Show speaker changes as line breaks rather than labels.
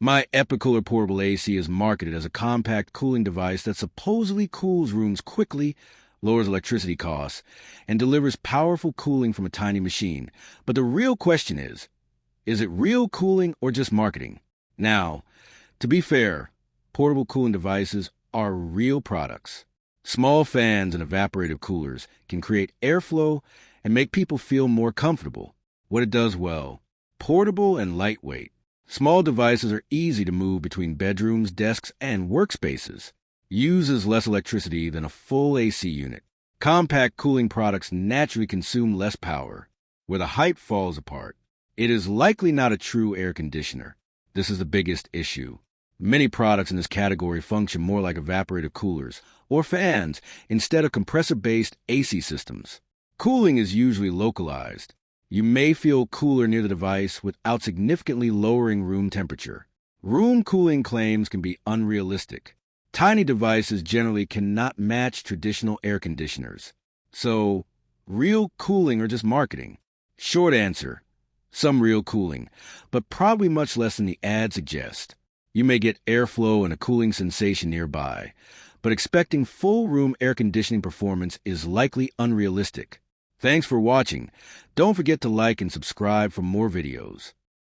My Epicooler Portable AC is marketed as a compact cooling device that supposedly cools rooms quickly, lowers electricity costs, and delivers powerful cooling from a tiny machine. But the real question is it real cooling or just marketing? Now, to be fair, portable cooling devices are real products. Small fans and evaporative coolers can create airflow and make people feel more comfortable. What it does well: portable and lightweight. Small devices are easy to move between bedrooms, desks, and workspaces. Uses less electricity than a full AC unit. Compact cooling products naturally consume less power. Where the hype falls apart, it is likely not a true air conditioner. This is the biggest issue. Many products in this category function more like evaporative coolers or fans instead of compressor-based AC systems. Cooling is usually localized. You may feel cooler near the device without significantly lowering room temperature. Room cooling claims can be unrealistic. Tiny devices generally cannot match traditional air conditioners. So, real cooling or just marketing? Short answer: some real cooling, but probably much less than the ad suggests. You may get airflow and a cooling sensation nearby, but expecting full room air conditioning performance is likely unrealistic. Thanks for watching. Don't forget to like and subscribe for more videos.